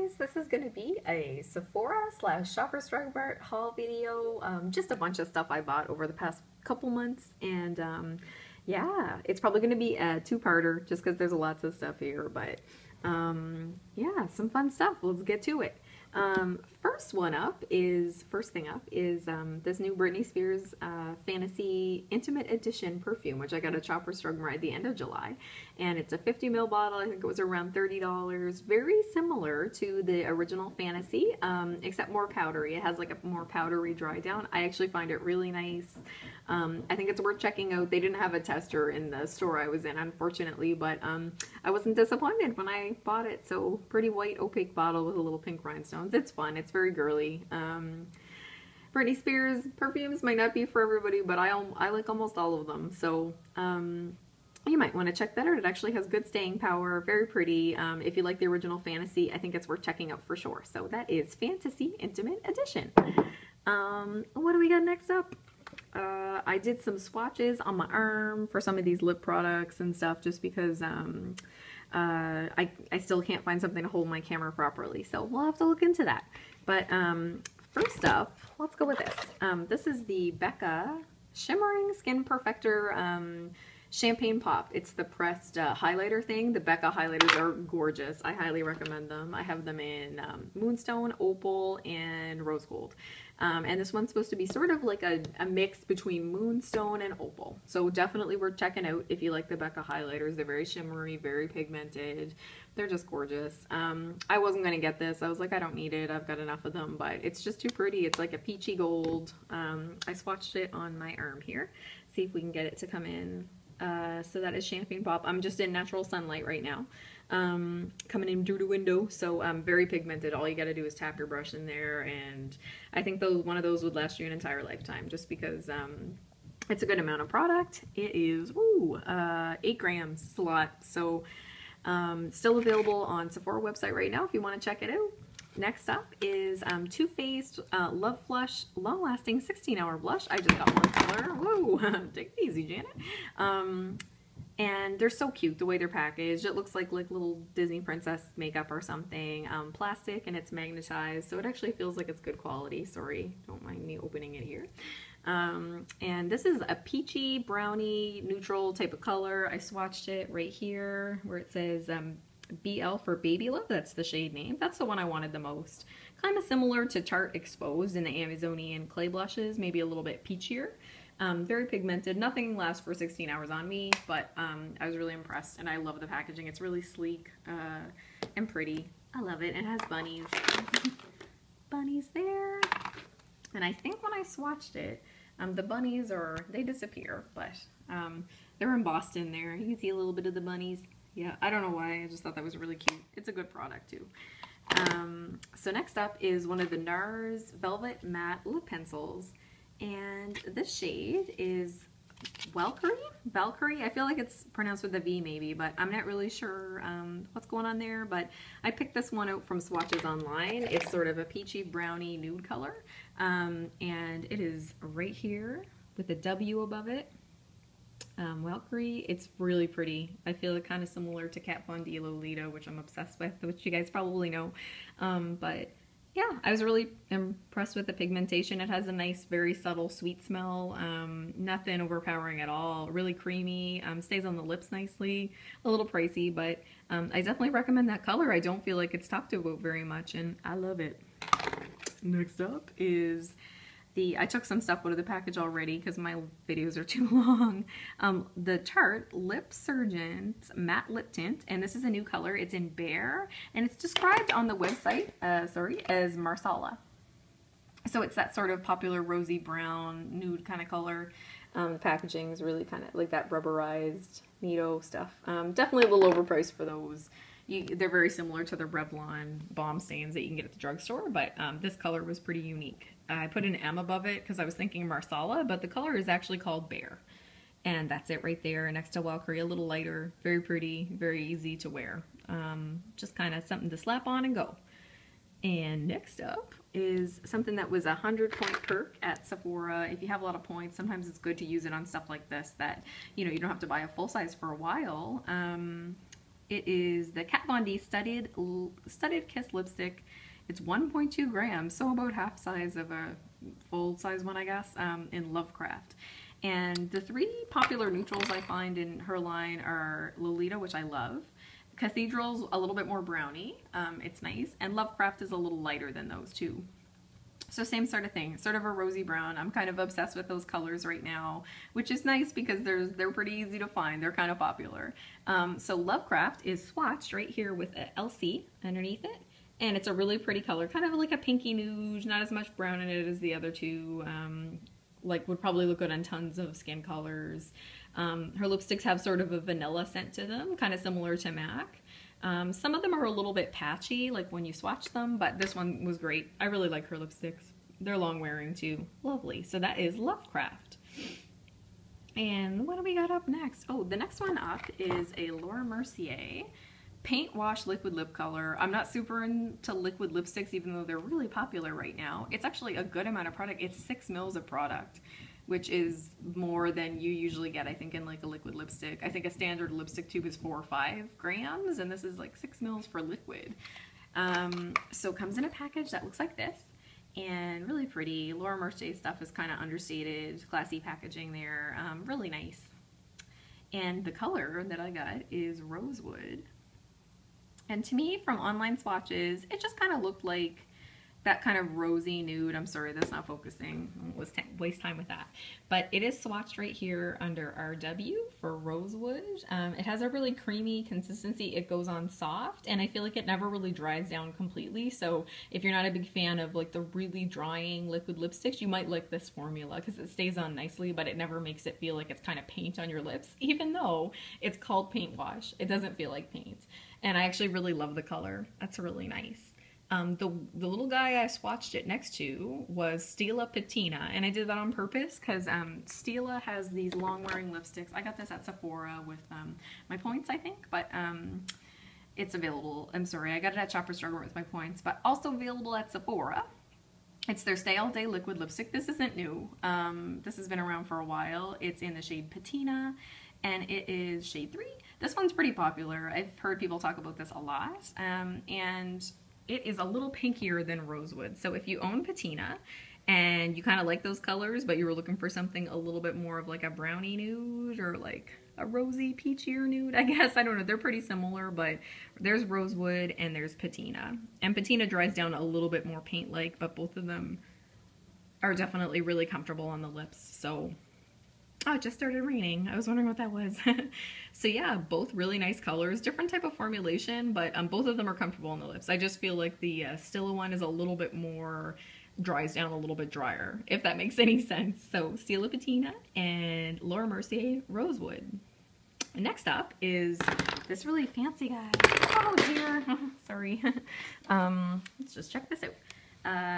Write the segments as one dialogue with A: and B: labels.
A: guys, this is going to be a Sephora slash Shoppers Drug Mart haul video. Just a bunch of stuff I bought over the past couple months, and yeah, it's probably going to be a two-parter just because there's lots of stuff here, but yeah, some fun stuff. Let's get to it. First thing up is this new Britney Spears Fantasy Intimate Edition perfume, which I got at Shoppers Drug Mart at the end of July, and it's a 50 ml bottle. I think it was around $30. Very similar to the original Fantasy, except more powdery. It has like a more powdery dry down. I actually find it really nice. I think it's worth checking out. They didn't have a tester in the store I was in, unfortunately, but I wasn't disappointed when I bought it. So pretty white opaque bottle with a little pink rhinestones. It's fun. It's very girly. Britney Spears perfumes might not be for everybody, but I like almost all of them. So you might want to check that out. It actually has good staying power. Very pretty. If you like the original Fantasy, I think it's worth checking out for sure. So that is Fantasy Intimate Edition. What do we got next up? I did some swatches on my arm for some of these lip products and stuff just because I still can't find something to hold my camera properly. So we'll have to look into that. But first up, let's go with this. This is the Becca Shimmering Skin Perfector Champagne Pop. It's the pressed highlighter thing. The Becca highlighters are gorgeous. I highly recommend them. I have them in Moonstone, Opal, and Rose Gold. And this one's supposed to be sort of like a mix between Moonstone and Opal. So definitely worth checking out if you like the Becca highlighters. They're very shimmery, very pigmented. They're just gorgeous. I wasn't going to get this. I was like, I don't need it. I've got enough of them, but it's just too pretty. It's like a peachy gold. I swatched it on my arm here. See if we can get it to come in. So that is Champagne Pop. I'm just in natural sunlight right now, coming in through the window, so very pigmented. All you gotta do is tap your brush in there, and I think one of those would last you an entire lifetime, just because it's a good amount of product. It is 8 grams. It's a lot. So still available on Sephora website right now if you want to check it out. Next up is Too Faced Love Flush Long Lasting 16-Hour Blush. I just got one color. Whoa, take it easy, Janet. And they're so cute the way they're packaged. It looks like little Disney princess makeup or something. Plastic, and it's magnetized, so it actually feels like it's good quality. Sorry, don't mind me opening it here. And this is a peachy brownie neutral type of color. I swatched it right here where it says BL for Baby Love. That's the shade name. That's the one I wanted the most. Kind of similar to Tarte Exposed in the Amazonian clay blushes, maybe a little bit peachier. Very pigmented. Nothing lasts for 16 hours on me, but I was really impressed, and I love the packaging. It's really sleek and pretty. I love it. It has bunnies. Bunnies there. And I think when I swatched it, the bunnies they disappear, but they're embossed in there. You can see a little bit of the bunnies. Yeah, I don't know why. I just thought that was really cute. It's a good product too. So next up is one of the Nars Velvet Matte Lip Pencils. And this shade is Walkyrie? Valkyrie? I feel like it's pronounced with a V maybe, but I'm not really sure what's going on there. But I picked this one out from swatches online. It's sort of a peachy brownie nude color. And it is right here with a W above it. Walkyrie. It's really pretty. I feel it kind of similar to Kat Von D Lolita, which I'm obsessed with, which you guys probably know. But yeah, I was really impressed with the pigmentation. It has a nice, very subtle sweet smell. Nothing overpowering at all. Really creamy. Stays on the lips nicely. A little pricey, but I definitely recommend that color. I don't feel like it's talked about very much, and I love it. Next up is I took some stuff out of the package already because my videos are too long. The Tarte Lipsurgence Matte Lip Tint, and this is a new color. It's in Bear, and it's described on the website, as Marsala. So it's that sort of popular rosy brown nude kind of color. Packaging is really kind of like that rubberized Neato stuff. Definitely a little overpriced for those. They're very similar to the Revlon Balm Stains that you can get at the drugstore, but this color was pretty unique. I put an M above it because I was thinking Marsala, but the color is actually called Bear. And that's it right there next to Walkyrie. A little lighter, very pretty, very easy to wear. Just kind of something to slap on and go. And next up is something that was a 100-point perk at Sephora. If you have a lot of points, sometimes it's good to use it on stuff like this that, you know, you don't have to buy a full size for a while. It is the Kat Von D Studded Kiss Lipstick. It's 1.2 grams, so about half size of a full size one, I guess, in Lovecraft. And the three popular neutrals I find in her line are Lolita, which I love. Cathedral's a little bit more browny. It's nice. And Lovecraft is a little lighter than those two. So same sort of thing, sort of a rosy brown. I'm kind of obsessed with those colors right now, which is nice because they're pretty easy to find. They're kind of popular. So Lovecraft is swatched right here with a LC underneath it. And it's a really pretty color, kind of like a pinky nude, not as much brown in it as the other two. Like would probably look good on tons of skin colors. Her lipsticks have sort of a vanilla scent to them, kind of similar to MAC. Some of them are a little bit patchy, like when you swatch them, but this one was great. I really like her lipsticks. They're long wearing too. Lovely. So that is Lovecraft. And what do we got up next? Oh, the next one up is a Laura Mercier Paint Wash Liquid Lip Color. I'm not super into liquid lipsticks, even though they're really popular right now. It's actually a good amount of product. It's 6 mils of product, which is more than you usually get, I think, in like a liquid lipstick. I think a standard lipstick tube is 4 or 5 grams, and this is like 6 mils for liquid. So it comes in a package that looks like this, and really pretty. Laura Mercier stuff is kind of understated, classy packaging there, really nice. And the color that I got is Rosewood. And to me, from online swatches, it just kind of looked like that kind of rosy nude. I'm sorry, that's not focusing. Let's waste time with that. But it is swatched right here under RW for Rosewood. It has a really creamy consistency. It goes on soft, and I feel like it never really dries down completely. So if you're not a big fan of like the really drying liquid lipsticks, you might like this formula because it stays on nicely, but it never makes it feel like it's kind of paint on your lips, even though it's called paint wash. It doesn't feel like paint. And I actually really love the color. That's really nice. The little guy I swatched it next to was Stila Patina, and I did that on purpose because Stila has these long-wearing lipsticks. I got this at Sephora with my points, I think, but it's available. I'm sorry, I got it at Shoppers Drug Mart with my points, but also available at Sephora. It's their Stay All Day liquid lipstick. This isn't new. This has been around for a while. It's in the shade Patina, and it is shade 3. This one's pretty popular. I've heard people talk about this a lot, and it is a little pinkier than Rosewood. So if you own Patina and you kind of like those colors, but you were looking for something a little bit more of like a brownie nude or like a rosy peachier nude, I guess. I don't know. They're pretty similar, but there's Rosewood and there's Patina. And Patina dries down a little bit more paint-like, but both of them are definitely really comfortable on the lips. So, oh, it just started raining. I was wondering what that was. So yeah, both really nice colors, different type of formulation, but both of them are comfortable on the lips. I just feel like the Stila one is a little bit more, dries down a little bit drier, if that makes any sense. So Stila Patina and Laura Mercier Rosewood. Next up is this really fancy guy. Oh dear, sorry. Let's just check this out.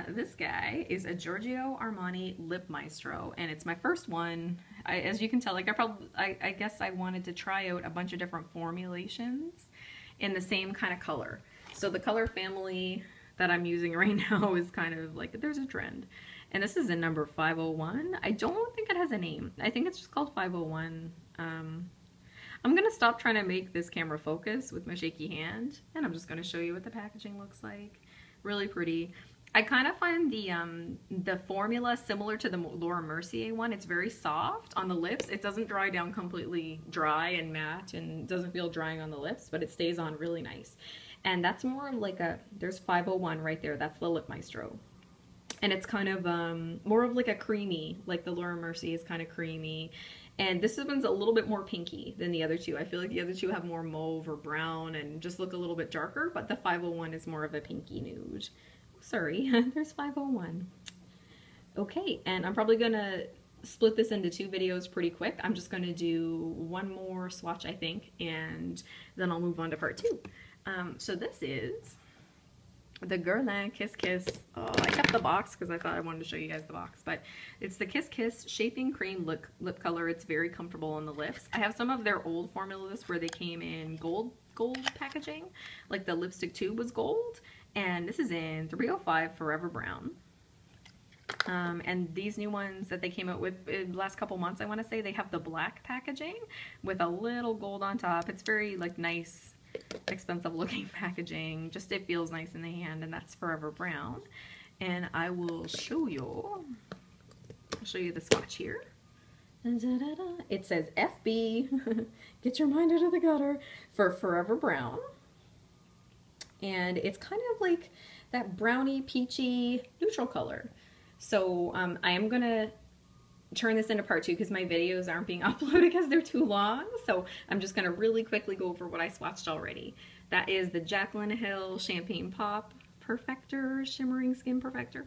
A: This guy is a Georgio Armani Lip Maestro, and it's my first one. As you can tell, like I guess I wanted to try out a bunch of different formulations in the same kind of color. So the color family that I'm using right now is kind of like, there's a trend. And this is in number 501. I don't think it has a name. I think it's just called 501. I'm gonna stop trying to make this camera focus with my shaky hand, and I'm just gonna show you what the packaging looks like. Really pretty. I kind of find the formula similar to the Laura Mercier one. It's very soft on the lips. It doesn't dry down completely dry and matte and doesn't feel drying on the lips, but it stays on really nice. And that's more of like a, there's 501 right there. That's the Lip Maestro. And it's kind of more of like a creamy, like the Laura Mercier is kind of creamy. And this one's a little bit more pinky than the other two. I feel like the other two have more mauve or brown and just look a little bit darker, but the 501 is more of a pinky nude. Sorry, there's 501. Okay, and I'm probably gonna split this into 2 videos pretty quick. I'm just gonna do one more swatch, I think, and then I'll move on to part 2. So this is the Guerlain Kiss Kiss. Oh, I kept the box because I thought I wanted to show you guys the box, but it's the Kiss Kiss Shaping Cream lip color. It's very comfortable on the lips. I have some of their old formulas where they came in gold packaging, like the lipstick tube was gold. And this is in 305 Forever Brown. And these new ones that they came out with in the last couple months, I want to say, they have the black packaging with a little gold on top. It's very like nice, expensive looking packaging. Just it feels nice in the hand, and that's Forever Brown. And I will show you. I'll show you the swatch here. It says FB, get your mind out of the gutter, for Forever Brown. And it's kind of like that brownie, peachy, neutral color. So I am going to turn this into part 2 because my videos aren't being uploaded because they're too long. So I'm just going to really quickly go over what I swatched already. That is the Jaclyn Hill Champagne Pop Perfector, Shimmering Skin Perfector.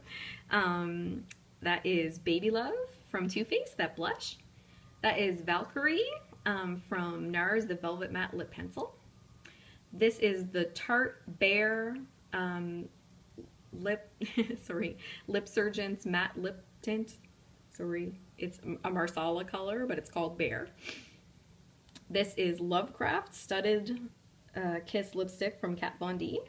A: That is Baby Love from Too Faced, that blush. That is Walkyrie from Nars, the Velvet Matte Lip Pencil. This is the Tarte Bare Lipsurgence Matte Lip Tint. Sorry, it's a Marsala color, but it's called Bare. This is Lovecraft Studded Kiss Lipstick from Kat Von D.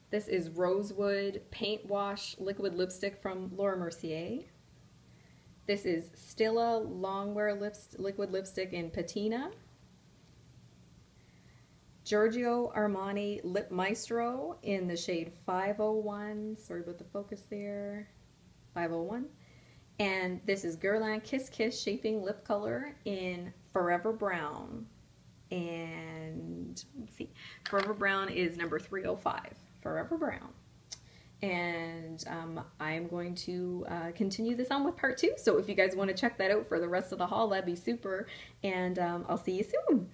A: This is Rosewood Paint Wash Liquid Lipstick from Laura Mercier. This is Stila Longwear Liquid Lipstick in Patina. Georgio Armani Lip Maestro in the shade 501. Sorry about the focus there. 501. And this is Guerlain Kiss Kiss Shaping Lip Color in Forever Brown. And let's see, Forever Brown is number 305. Forever Brown. And I'm going to continue this on with part 2. So if you guys want to check that out for the rest of the haul, that'd be super. And I'll see you soon.